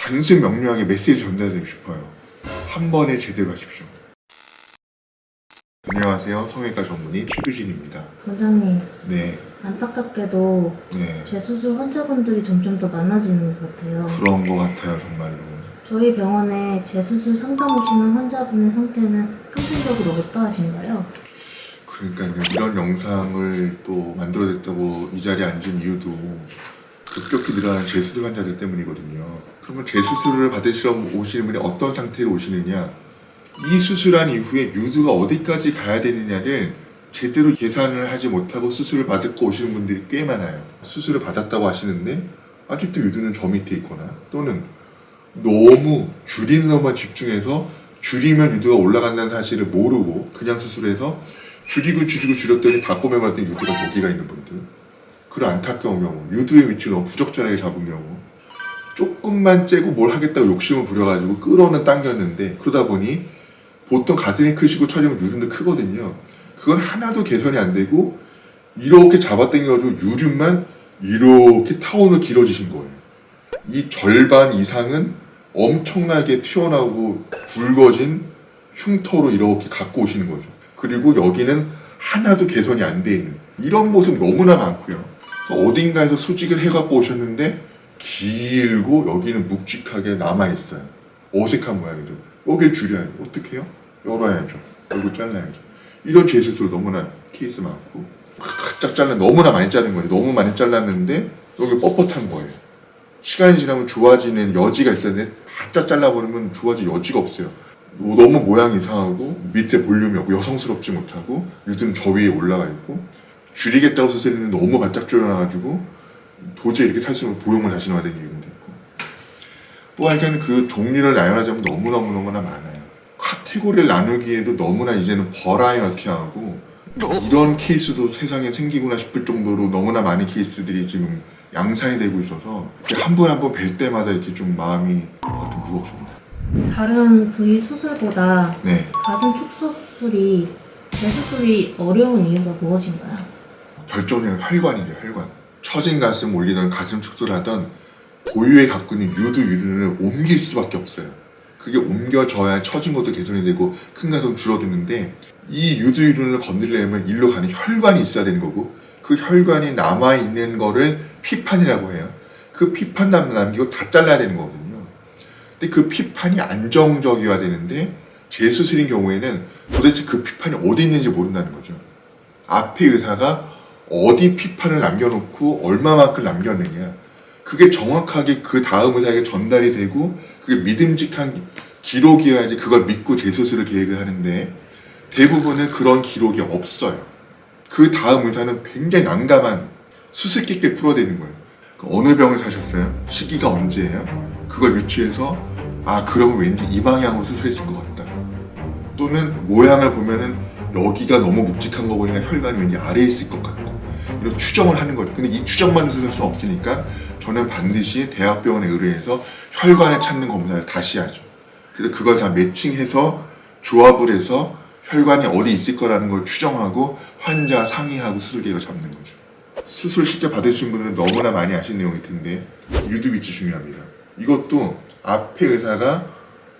단순 명료하게 메시지 전달드리고 싶어요. 한 번에 제대로 하십시오. 안녕하세요. 성형외과 전문의 최규진입니다. 원장님, 네, 안타깝게도 네. 재수술 환자분들이 점점 더 많아지는 것 같아요. 그런 것 같아요, 정말로. 저희 병원에 재수술 상담 오시는 환자분의 상태는 평균적으로 어떠하신가요? 그러니까 이런 영상을 또 만들어냈다고 이 자리에 앉은 이유도 급격히 늘어나는 재수술 환자들 때문이거든요. 그러면 재수술을 받으시러 오시는 분이 어떤 상태로 오시느냐, 이 수술한 이후에 유두가 어디까지 가야 되느냐를 제대로 계산을 하지 못하고 수술을 받고 오시는 분들이 꽤 많아요. 수술을 받았다고 하시는데 아직도 유두는 저 밑에 있거나, 또는 너무 줄이는 것만 집중해서 줄이면 유두가 올라간다는 사실을 모르고 그냥 수술해서 줄이고 줄였더니 다 꼬매봤더니 유두가 여기가 있는 분들, 그런 안타까운 경우, 유두의 위치를 너무 부적절하게 잡은 경우, 조금만 째고 뭘 하겠다고 욕심을 부려가지고 끌어는 당겼는데, 그러다 보니 보통 가슴이 크시고 처지면 유두도 크거든요. 그건 하나도 개선이 안 되고 이렇게 잡아당겨가지고 유륜만 이렇게 타원을 길어지신 거예요. 이 절반 이상은 엄청나게 튀어나오고 굵어진 흉터로 이렇게 갖고 오시는 거죠. 그리고 여기는 하나도 개선이 안 돼 있는 이런 모습 너무나 많고요. 그래서 어딘가에서 수직을 해갖고 오셨는데 길고 여기는 묵직하게 남아있어요. 어색한 모양이죠. 여길 줄여야죠. 어떻게 해요? 열어야죠. 얼굴 잘라야죠. 이런 재수술 너무나 케이스 많고, 바짝 잘라 너무나 많이 자른 거예요. 너무 많이 잘랐는데 여기 뻣뻣한 거예요. 시간이 지나면 좋아지는 여지가 있었는데 바짝 잘라버리면 좋아질 여지가 없어요. 너무 모양이 이상하고 밑에 볼륨이 없고 여성스럽지 못하고 유두는 저 위에 올라가 있고, 줄이겠다고 수술했는데 너무 바짝 줄여놔가지고 도저히 이렇게 탈수록 보형을 다시 넣어야 되는 경우도 있고, 뭐 하여간 그 종류를 나열하자면 너무나 많아요. 카테고리를 나누기에도 너무나 이제는 버라이어티하고, 이런 케이스도 세상에 생기구나 싶을 정도로 너무나 많은 케이스들이 지금 양산이 되고 있어서 한 분 한 분 뵐 때마다 이렇게 좀 마음이 좀 무겁습니다. 다른 부위 수술보다 네. 가슴 축소 수술이 재수술이 어려운 이유가 무엇인가요? 결정적인 혈관이죠, 혈관. 처진 가슴 올리던 가슴 축소를 하던 고유에 갖고 있는 유두를 옮길 수밖에 없어요. 그게 옮겨져야 처진 것도 개선이 되고 큰 가슴 줄어드는데, 이 유두를 건드리려면 일로 가는 혈관이 있어야 되는 거고, 그 혈관이 남아있는 거를 피판이라고 해요. 그 피판 남기고 다 잘라야 되는 거거든요. 근데 그 피판이 안정적이어야 되는데, 재수술인 경우에는 도대체 그 피판이 어디 있는지 모른다는 거죠. 앞에 의사가 어디 피판을 남겨놓고 얼마만큼 남겼느냐, 그게 정확하게 그 다음 의사에게 전달이 되고 그게 믿음직한 기록이어야지 그걸 믿고 재수술을 계획을 하는데, 대부분은 그런 기록이 없어요. 그 다음 의사는 굉장히 난감한 수수께끼를 풀어대는 거예요. 어느 병을 사셨어요? 시기가 언제예요? 그걸 유추해서 그러면 왠지 이 방향으로 수술했을 것 같다. 또는 모양을 보면은 여기가 너무 묵직한 거 보니까 혈관이 왠지 아래에 있을 것 같다. 이런 추정을 하는 거죠. 근데 이 추정만 해줄 수 없으니까 저는 반드시 대학병원에 의뢰해서 혈관을 찾는 검사를 다시 하죠. 그래서 그걸 다 매칭해서 조합을 해서 혈관이 어디 있을 거라는 걸 추정하고 환자 상의하고 수술 계획을 잡는 거죠. 수술 실제 받으신 분들은 너무나 많이 아시는 내용일 텐데, 유두 위치 중요합니다. 이것도 앞에 의사가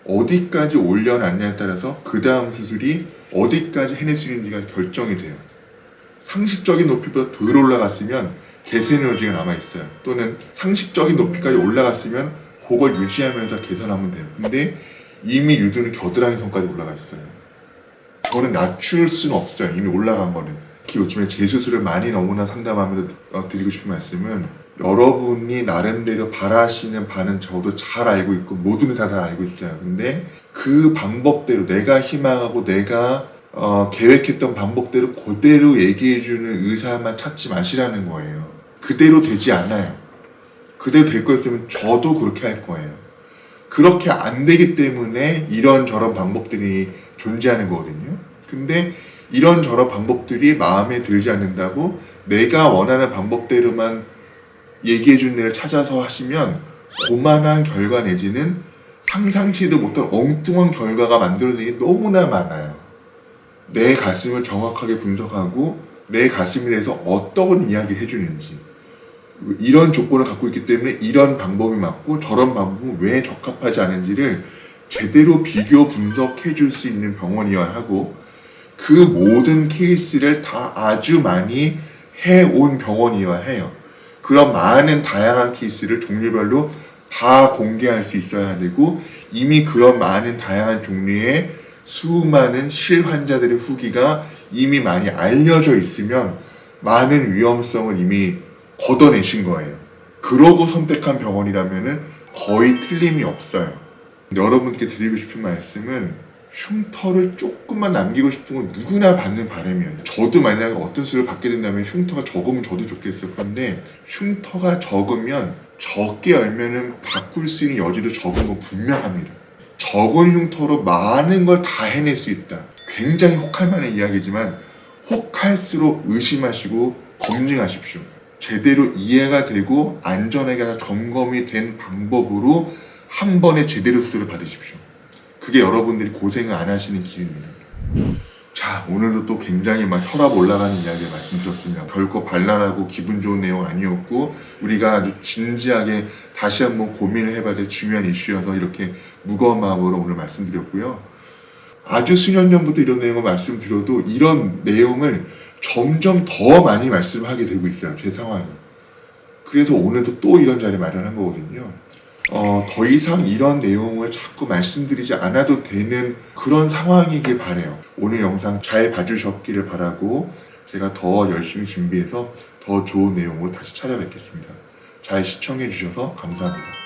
어디까지 올려놨냐에 따라서 그 다음 수술이 어디까지 해낼 수 있는지가 결정이 돼요. 상식적인 높이보다 덜 올라갔으면 개선의 여지가 남아있어요. 또는 상식적인 높이까지 올라갔으면 그걸 유지하면서 개선하면 돼요. 근데 이미 유두는 겨드랑이 선까지 올라가 있어요. 저는 낮출 수는 없어요. 이미 올라간 거는. 특히 요즘에 재수술을 많이 너무나 상담하면서 드리고 싶은 말씀은, 여러분이 나름대로 바라시는 바는 저도 잘 알고 있고 모든 의사 다 알고 있어요. 근데 그 방법대로 내가 희망하고 내가 계획했던 방법대로 그대로 얘기해주는 의사만 찾지 마시라는 거예요. 그대로 되지 않아요. 그대로 될 거였으면 저도 그렇게 할 거예요. 그렇게 안 되기 때문에 이런저런 방법들이 존재하는 거거든요. 근데 이런저런 방법들이 마음에 들지 않는다고 내가 원하는 방법대로만 얘기해준 데를 찾아서 하시면 고만한 결과 내지는 상상치도 못한 엉뚱한 결과가 만들어내기 너무나 많아요. 내 가슴을 정확하게 분석하고 내 가슴에 대해서 어떤 이야기를 해주는지, 이런 조건을 갖고 있기 때문에 이런 방법이 맞고 저런 방법은 왜 적합하지 않은지를 제대로 비교 분석해 줄 수 있는 병원이어야 하고, 그 모든 케이스를 다 아주 많이 해온 병원이어야 해요. 그런 많은 다양한 케이스를 종류별로 다 공개할 수 있어야 되고, 이미 그런 많은 다양한 종류의 수많은 실환자들의 후기가 이미 많이 알려져 있으면 많은 위험성을 이미 걷어내신 거예요. 그러고 선택한 병원이라면 거의 틀림이 없어요. 여러분께 드리고 싶은 말씀은, 흉터를 조금만 남기고 싶은 건 누구나 받는 바람이에요. 저도 만약에 어떤 수를 받게 된다면 흉터가 적으면 저도 좋겠어요. 그런데 흉터가 적으면 적게 알면은 바꿀 수 있는 여지도 적은 건 분명합니다. 적은 흉터로 많은 걸 다 해낼 수 있다. 굉장히 혹할 만한 이야기지만 혹할수록 의심하시고 검증하십시오. 제대로 이해가 되고 안전하게 점검이 된 방법으로 한 번에 제대로 수술을 받으십시오. 그게 여러분들이 고생을 안 하시는 길입니다. 자, 오늘도 또 굉장히 막 혈압 올라가는 이야기 말씀드렸습니다. 결코 반란하고 기분 좋은 내용 아니었고, 우리가 아주 진지하게 다시 한번 고민을 해봐야 될 중요한 이슈여서 이렇게 무거운 마음으로 오늘 말씀드렸고요. 아주 수년 전부터 이런 내용을 말씀드려도 이런 내용을 점점 더 많이 말씀하게 되고 있어요. 제 상황이. 그래서 오늘도 또 이런 자리 마련한 거거든요. 더 이상 이런 내용을 자꾸 말씀드리지 않아도 되는 그런 상황이길 바래요. 오늘 영상 잘 봐주셨기를 바라고, 제가 더 열심히 준비해서 더 좋은 내용으로 다시 찾아뵙겠습니다. 잘 시청해 주셔서 감사합니다.